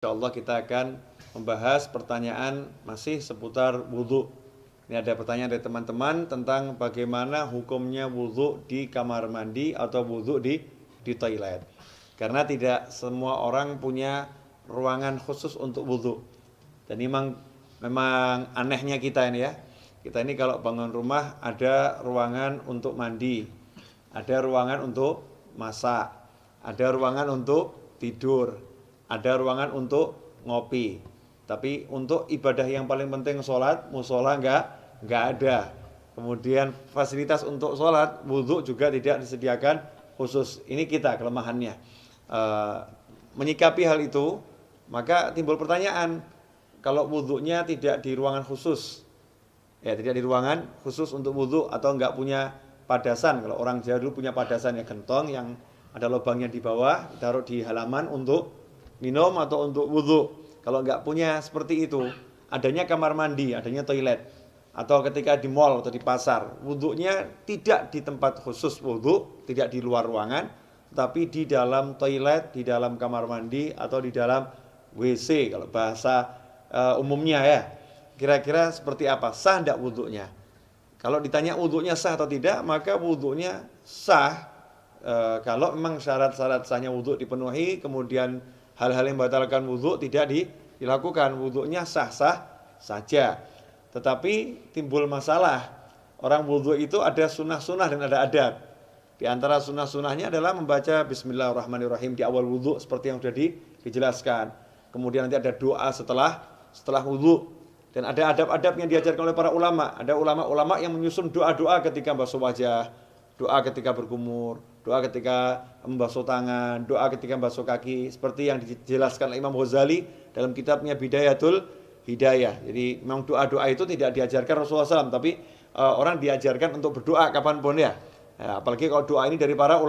Insyaallah kita akan membahas pertanyaan masih seputar wudhu. Ini ada pertanyaan dari teman-teman tentang bagaimana hukumnya wudhu di kamar mandi atau wudhu di toilet. Karena tidak semua orang punya ruangan khusus untuk wudhu. Dan memang anehnya kita ini ya. Kita ini kalau bangun rumah ada ruangan untuk mandi, ada ruangan untuk masak, ada ruangan untuk tidur, ada ruangan untuk ngopi. Tapi untuk ibadah yang paling penting sholat, musola enggak ada. Kemudian fasilitas untuk sholat, wudhu juga tidak disediakan khusus. Ini kita kelemahannya. Menyikapi hal itu, maka timbul pertanyaan, kalau wudhunya tidak di ruangan khusus, ya tidak di ruangan khusus untuk wudhu atau enggak punya padasan. Kalau orang Jawa dulu punya padasan ya, gentong yang ada lubangnya di bawah, taruh di halaman untuk minum atau untuk wudhu. Kalau nggak punya seperti itu, adanya kamar mandi, adanya toilet, atau ketika di mall atau di pasar, wudhunya tidak di tempat khusus wudhu, tidak di luar ruangan, tapi di dalam toilet, di dalam kamar mandi, atau di dalam WC kalau bahasa umumnya ya. Kira-kira seperti apa? Sah tidak wudhunya? Kalau ditanya wudhunya sah atau tidak, maka wudhunya sah kalau memang syarat-syarat sahnya wudhu dipenuhi, kemudian hal-hal yang membatalkan wudhu tidak dilakukan, wudhunya sah-sah saja. Tetapi timbul masalah, orang wudhu itu ada sunnah-sunnah dan ada adab. Di antara sunnah-sunnahnya adalah membaca Bismillahirrahmanirrahim di awal wudhu seperti yang sudah dijelaskan. Kemudian nanti ada doa setelah wudhu. Dan ada adab-adab yang diajarkan oleh para ulama. Ada ulama-ulama yang menyusun doa-doa ketika basuh wajah, doa ketika berkumur, doa ketika membasuh tangan, doa ketika membasuh kaki, seperti yang dijelaskan oleh Imam Ghazali dalam kitabnya Bidayatul Hidayah. Jadi memang doa-doa itu tidak diajarkan Rasulullah SAW, tapi orang diajarkan untuk berdoa kapanpun ya. Apalagi kalau doa ini dari para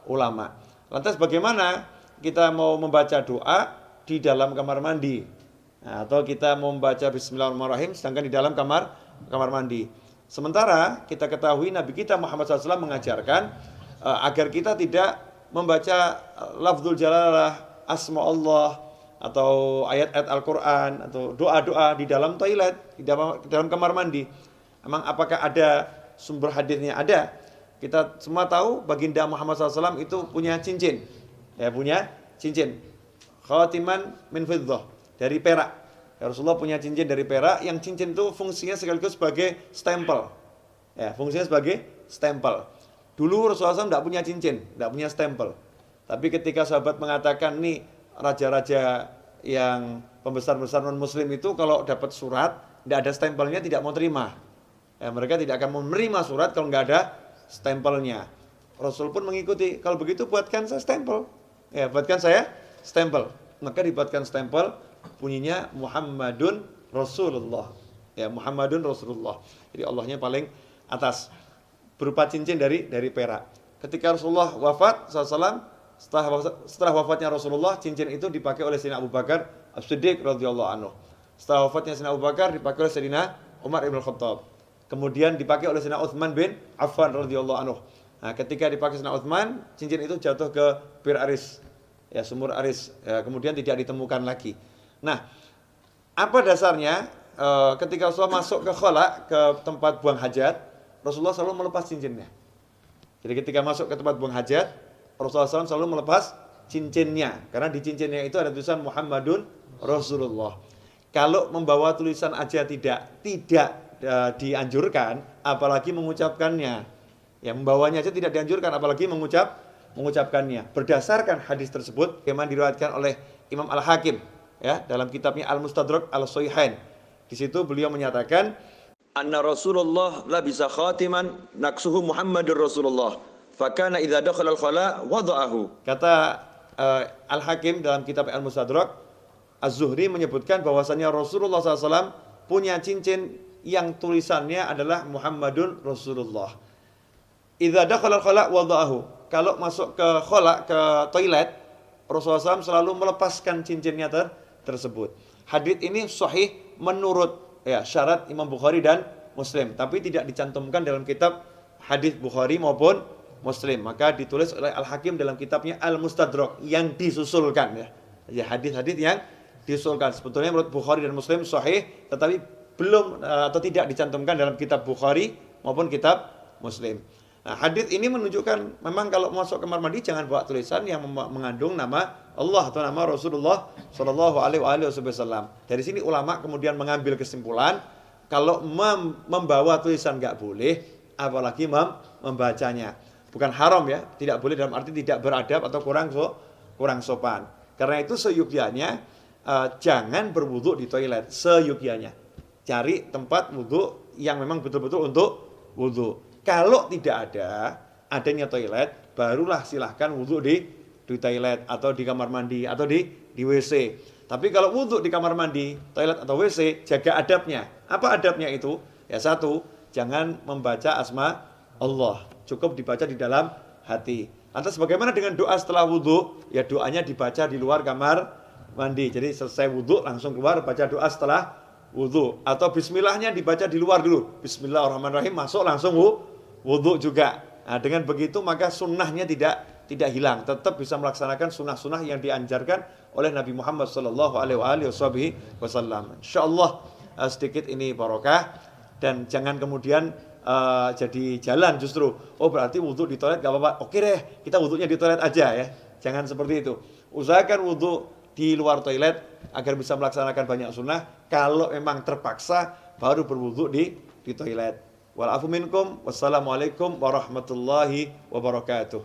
ulama. Lantas bagaimana kita mau membaca doa di dalam kamar mandi? Atau kita mau membaca Bismillahirrahmanirrahim sedangkan di dalam kamar mandi. Sementara kita ketahui Nabi kita Muhammad SAW mengajarkan agar kita tidak membaca lafzul jalalah, asma Allah, atau ayat-ayat Al-Quran, atau doa-doa di dalam toilet, di dalam kamar mandi. Emang apakah ada sumber hadisnya? Ada. Kita semua tahu baginda Muhammad SAW itu punya cincin. Ya, punya cincin. Khatiman min fiddah, dari perak. Ya, Rasulullah punya cincin dari perak, yang cincin itu fungsinya sekaligus sebagai stempel. Ya, fungsinya sebagai stempel. Dulu Rasulullah SAW tidak punya cincin, tidak punya stempel. Tapi ketika sahabat mengatakan, nih raja-raja yang pembesar-besar non-muslim itu kalau dapat surat, tidak ada stempelnya tidak mau terima. Ya, mereka tidak akan menerima surat kalau nggak ada stempelnya. Rasul pun mengikuti, kalau begitu buatkan saya stempel. Ya, buatkan saya stempel. Maka dibuatkan stempel, bunyinya Muhammadun Rasulullah. Ya, Muhammadun Rasulullah. Jadi Allahnya paling atas, berupa cincin dari perak. Ketika Rasulullah wafat SAW, setelah wafatnya Rasulullah, cincin itu dipakai oleh Sayyidina Abu Bakar As-Siddiq radhiyallahu anhu. Setelah wafatnya Sayyidina Abu Bakar dipakai oleh Sayyidina Umar ibn Khattab. Kemudian dipakai oleh Sayyidina Utsman bin Affan radhiyallahu anhu. Nah, ketika dipakai Sayyidina Utsman, cincin itu jatuh ke Bir Aris, ya, sumur Aris. Ya, kemudian tidak ditemukan lagi. Nah, apa dasarnya? Ketika Rasulullah masuk ke khala, ke tempat buang hajat, Rasulullah selalu melepas cincinnya. Jadi ketika masuk ke tempat buang hajat, Rasulullah SAW selalu melepas cincinnya. Karena di cincinnya itu ada tulisan Muhammadun Rasulullah. Kalau membawa tulisan aja tidak dianjurkan, apalagi mengucapkannya. Ya, membawanya aja tidak dianjurkan, apalagi mengucapkannya. Berdasarkan hadis tersebut, yang diriwayatkan oleh Imam Al-Hakim, ya, dalam kitabnya Al-Mustadrak Al-Sahihain. Di situ beliau menyatakan, anna Rasulullah labisa khatiman naksuhu Muhammadur Rasulullah fakana idza dakhala al-khala wada'ahu. Kata Al-Hakim dalam kitab Al-Mustadrak, Az-Zuhri menyebutkan bahwasanya Rasulullah SAW punya cincin yang tulisannya adalah Muhammadun Rasulullah. Idza dakhala al-khala wada'ahu. Kalau masuk ke khala, ke toilet, Rasulullah SAW selalu melepaskan cincinnya tersebut. Hadits ini sahih menurut syarat Imam Bukhari dan Muslim, tapi tidak dicantumkan dalam kitab hadis Bukhari maupun Muslim. Maka ditulis oleh Al-Hakim dalam kitabnya Al-Mustadrak yang disusulkan, ya hadis-hadis yang diusulkan. Sebetulnya menurut Bukhari dan Muslim sahih, tetapi belum atau tidak dicantumkan dalam kitab Bukhari maupun kitab Muslim. Nah, hadis ini menunjukkan memang kalau masuk kamar mandi jangan bawa tulisan yang mengandung nama Allah atau nama Rasulullah Shallallahu Alaihi Wasallam. Dari sini ulama kemudian mengambil kesimpulan kalau membawa tulisan nggak boleh, apalagi membacanya. Bukan haram ya, tidak boleh dalam arti tidak beradab atau kurang sopan. Karena itu seyukyanya jangan berwudu di toilet, seyukyanya. Cari tempat wudu yang memang betul-betul untuk wudu. Kalau tidak adanya toilet, barulah silahkan wudu di toilet atau di kamar mandi atau di WC. Tapi kalau wudu di kamar mandi, toilet atau WC, jaga adabnya. Apa adabnya itu? Ya satu, jangan membaca asma Allah. Cukup dibaca di dalam hati. Lantas bagaimana dengan doa setelah wudu? Ya doanya dibaca di luar kamar mandi. Jadi selesai wudu langsung keluar baca doa setelah wudu. Atau bismillahnya dibaca di luar dulu. Bismillahirrahmanirrahim, masuk langsung wudu juga. Nah, dengan begitu maka sunnahnya tidak hilang, tetap bisa melaksanakan sunnah-sunnah yang dianjarkan oleh Nabi Muhammad Sallallahu Alaihi Wasallam. Insyaallah sedikit ini barokah dan jangan kemudian jadi jalan justru. Oh berarti wudu di toilet gak apa-apa. Oke deh, kita wudunya di toilet aja ya. Jangan seperti itu. Usahakan wudu di luar toilet agar bisa melaksanakan banyak sunnah. Kalau memang terpaksa baru berwudu di toilet. Wal afu minkum. Wassalamualaikum warahmatullahi wabarakatuh.